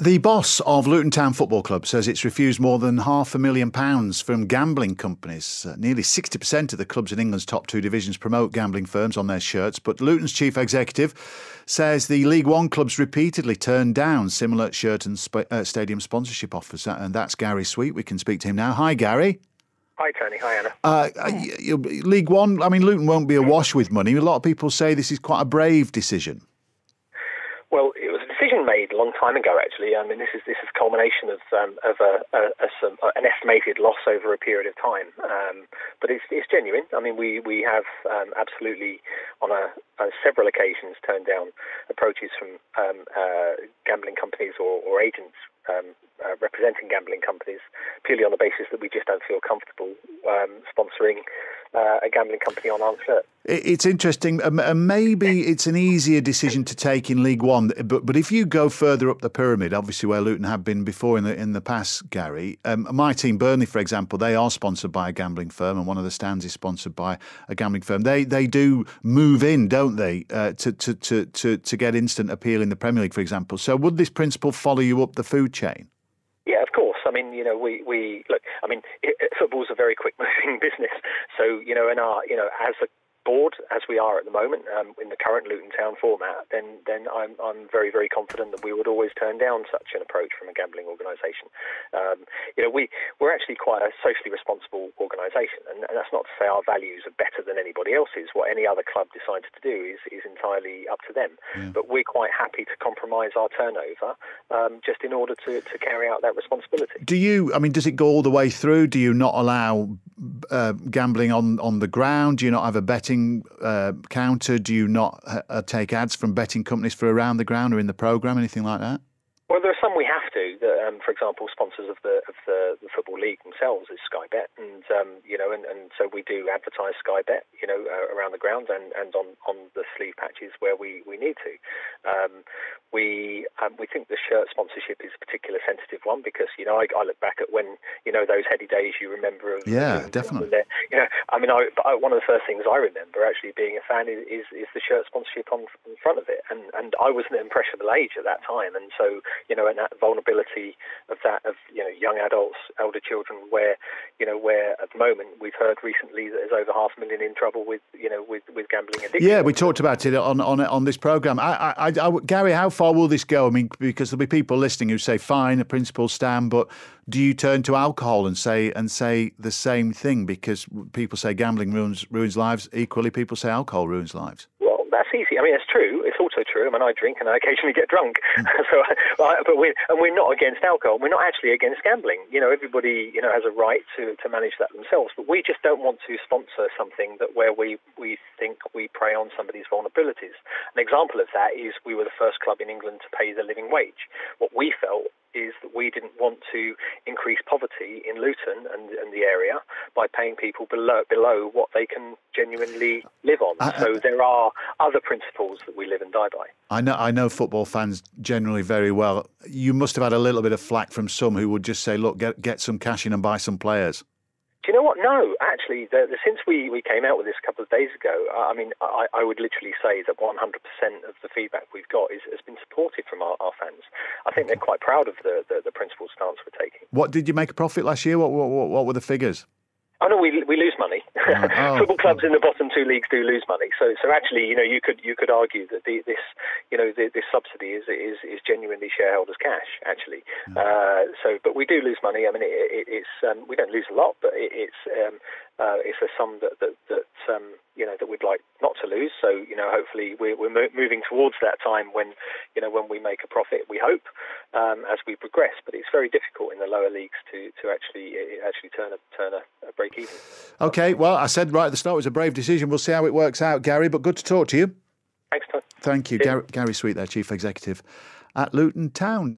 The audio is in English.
The boss of Luton Town Football Club says it's refused more than £500,000 from gambling companies. Nearly 60% of the clubs in England's top two divisions promote gambling firms on their shirts, but Luton's chief executive says the League One clubs repeatedly turned down similar shirt and stadium sponsorship offers, and that's Gary Sweet. We can speak to him now. Hi, Gary. Hi, Tony. Hi, Anna. League One, I mean, Luton won't be awash with money. A lot of people say this is quite a brave decision. Well, it was a decision made a long time ago, actually. I mean, this is a culmination of an estimated loss over a period of time, but it's genuine. I mean, we have absolutely on several occasions turned down approaches from gambling companies or agents representing gambling companies purely on the basis that we just don't feel comfortable sponsoring a gambling company on our shirt. It's interesting. Maybe it's an easier decision to take in League One, but if you go further up the pyramid, obviously where Luton have been before in the past, Gary, my team Burnley, for example, they are sponsored by a gambling firm, and one of the stands is sponsored by a gambling firm. They do move in, don't they, to get instant appeal in the Premier League, for example. So would this principle follow you up the food chain? Yeah, of course. I mean, we look. I mean, football's a very quick-moving business. So, as a board, as we are at the moment, in the current Luton Town format, then I'm very, very confident that we would always turn down such an approach from a gambling organisation. We're actually quite a socially responsible organisation, and that's not to say our values are better than anybody else's. What any other club decides to do is entirely up to them. Yeah. But we're quite happy to compromise our turnover just in order to carry out that responsibility. Does it go all the way through? Do you not allow gambling on the ground? Do you not have a betting counter? Do you not take ads from betting companies for around the ground or in the programme, anything like that? Well, there are some we have to. For example, sponsors of the Football League themselves is Sky Bet, and so we do advertise Sky Bet, around the ground and on the sleeve patches where we need to. We think the shirt sponsorship is a particular sensitive one because I look back at when those heady days you remember of. Yeah, definitely. One of the first things I remember actually being a fan is the shirt sponsorship on in front of it, and I was an impressionable age at that time, and so and that vulnerability of young adults, elder children, where at the moment we've heard recently that there's over 500,000 in trouble with gambling addiction. Yeah, we talked about it on this programme. Gary, how far will this go? I mean, because there'll be people listening who say, fine, the principles stand, but do you turn to alcohol and say the same thing? Because people say gambling ruins lives. Equally, people say alcohol ruins lives. Well, that's easy. I mean, it's true. It's also true. I mean, I drink and I occasionally get drunk. But we're not against alcohol. We're not actually against gambling. Everybody has a right to manage that themselves. But we just don't want to sponsor something where we think we prey on somebody's vulnerabilities. An example of that is we were the first club in England to pay the living wage. What we felt is that we didn't want to increase poverty in Luton and the area by paying people below what they can genuinely live on. So there are other principles that we live and die by. I know football fans generally very well. You must have had a little bit of flack from some who would just say, look, get some cash in and buy some players. Do you know what? No, actually, since we came out with this a couple of days ago, I would literally say that 100% of the feedback we've got has been supportive from our fans. I think they're quite proud of the principled stance we're taking. What did you make a profit last year? What were the figures? Oh no, we lose money. Football clubs in the bottom two leagues do lose money. So actually, you could argue that this subsidy is genuinely shareholders' cash. Actually, but we do lose money. I mean, it's we don't lose a lot, but it's a sum that we'd like not to lose. So hopefully we're moving towards that time when we make a profit. We hope as we progress, but it's very difficult in the lower leagues to actually turn a break even. Okay, well, I said right at the start it was a brave decision. We'll see how it works out, Gary. But good to talk to you. Thanks, Tom. Thank you, Gary Sweet, there, Chief Executive at Luton Town.